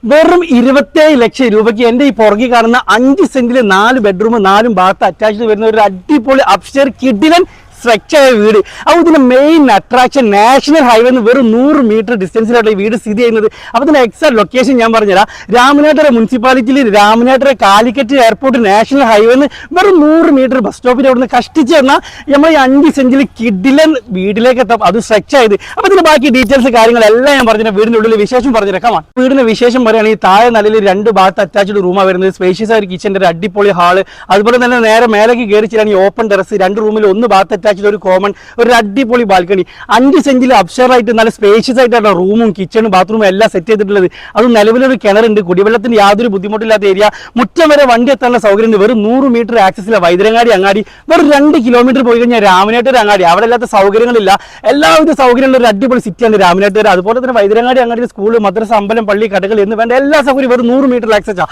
വെറും 27 ലക്ഷം രൂപയ്ക്ക് എന്റെ ഈ പുറകെ കാണുന്ന 5 സെന്റില് 4 ബെഡ്റൂം 4 ബാത്ത് അറ്റാച്ച്ഡ് വരുന്ന ഒരു അടിപൊളി അപ്സ്റ്റെയർ കിഡിലൻ സ്ട്രക്ചർ വീട്. അപ്പോൾ ഇതിന്റെ മെയിൻ അട്രാക്ഷൻ നാഷണൽ ഹൈവേ വെറും 100 മീറ്റർ ഡിസ്റ്റൻസിലാണ് ഈ വീട് സ്ഥിതി ചെയ്യുന്നത്. അപ്പോൾ ഇതിന്റെ എക്സാക്ട് ലൊക്കേഷൻ ഞാൻ പറഞ്ഞുതരാം. രാമനാട്ടുകര മുനിസിപ്പാലിറ്റിയിൽ Ramanattukara Calicut airport national highway വെറും 100 മീറ്റർ ബസ് സ്റ്റോപ്പിൽ അവിടുന്ന് കഷ്ടിച്ച് തന്നാൽ നമ്മൾ ഈ 5 സെന്റിൽ കിഡിലൻ വീട്ടിലേക്ക് എത്താം. അത് സ്ട്രക്ചർ ചെയ്ത്. അപ്പോൾ ഇതിന്റെ ബാക്കി ഡീറ്റെയിൽസ് കാര്യങ്ങളെല്ലാം ഞാൻ പറഞ്ഞിട്ട് വീടിന്റെ ഉള്ളിൽ വിശേഷം പറഞ്ഞിരിക്കാം. വീടിന്റെ വിശേഷം പറയുകയാണെങ്കിൽ താഴെ നിലയിൽ 2 ബാത്ത് അറ്റാച്ച്ഡ് റൂമാണ് വരുന്നത്. സ്പേഷ്യസ് ആയ ഒരു കിച്ചന്റെ ഒരു അടിപൊളി ഹാള്, അതുപോലെ തന്നെ നേരെ മേലേക്ക് കയറിച്ചിട്ടാണ് ഈ ഓപ്പൺ ടെറസ്. 2 റൂമിൽ 1 ബാത്ത് ഒരു കോമൺ ഒരു അടിപൊളി ബാൽക്കണി. 5 സെന്റിൽ അപ്സ്റ്റെയർ ആയിട്ട് നല്ല സ്പേഷ്യസ് ആയിട്ടാണ് റൂമും കിച്ചണും ബാത്റൂമും എല്ലാം സെറ്റ് ചെയ്തിട്ടുള്ളത്. അത് നിലവിലൊരു കിണറുണ്ട്, കുടിവെള്ളത്തിന് യാതൊരു ബുദ്ധിമുട്ടില്ലാത്ത ഏരിയ, മുറ്റം വരെ വണ്ടി എത്താനുള്ള സൗകര്യം. വെറും 100 മീറ്റർ ആക്സസിലെ വൈദ്യരങ്ങാടി അങ്ങാടി, വെറും 2 കിലോമീറ്റർ പോയി കഴിഞ്ഞാൽ രാമനാട്ടുകര അങ്ങാടി. അവിടെ അല്ലാത്ത സൗകര്യങ്ങളില്ല, എല്ലാവിധ സൗകര്യമുള്ള ഒരു അടിപൊളി സിറ്റിയാണ് രാമനാട്ടുകര. അതുപോലെ തന്നെ വൈദ്യരങ്ങാടി അങ്ങാടി സ്കൂൾ, മദ്രസ, അമ്പലം, പള്ളി, കടകൾ എന്ന് വേണ്ട എല്ലാ സൗകര്യം വെറും 100 മീറ്റർ ആക്സസാ.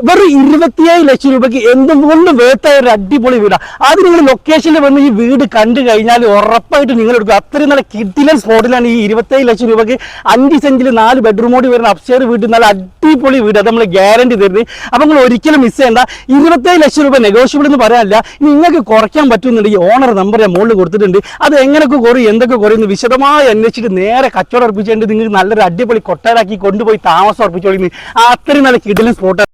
വെറും 27 ലക്ഷം രൂപയ്ക്ക് എന്തുകൊണ്ടും വേർത്തായ ഒരു അടിപൊളി വീടാണ്. അത് നിങ്ങൾ ലൊക്കേഷനിൽ വന്ന് ഈ വീട് കണ്ടു കഴിഞ്ഞാൽ ഉറപ്പായിട്ട് നിങ്ങൾ എടുക്കും. അത്രയും നല്ല കിഡിലൻ സ്പോട്ടിലാണ് ഈ 27 ലക്ഷം രൂപയ്ക്ക് 5 സെന്റിൽ 4 ബെഡ്റൂമോട് വരുന്ന അപ്സ്റ്റെയർ വീട്. നല്ല അടിപൊളി വീട്, അത് നമ്മൾ ഗ്യാരണ്ടി തരുന്നത്. അപ്പൊ നിങ്ങൾ ഒരിക്കലും മിസ് ചെയ്യേണ്ട. 27 ലക്ഷം രൂപ നെഗോഷ്യബിൾ എന്ന് പറയാനില്ല. നിങ്ങൾക്ക് കുറയ്ക്കാൻ പറ്റുന്നുണ്ടെങ്കിൽ ഓണർ നമ്പർ ഞാൻ മുകളിൽ കൊടുത്തിട്ടുണ്ട്. അത് എങ്ങനെയൊക്കെ കുറയും, എന്തൊക്കെ കുറയുന്നു വിശദമായി അന്വേഷിച്ചിട്ട് നേരെ കച്ചവടം ഉറപ്പിച്ചുകൊണ്ട് നിങ്ങൾക്ക് നല്ലൊരു അടിപൊളി കൊട്ടാരാക്കി കൊണ്ടുപോയി താമസം ഉറപ്പിച്ചോളിന്ന്. അത്രയും നല്ല കിഡിലൻ സ്പോട്ടാണ്.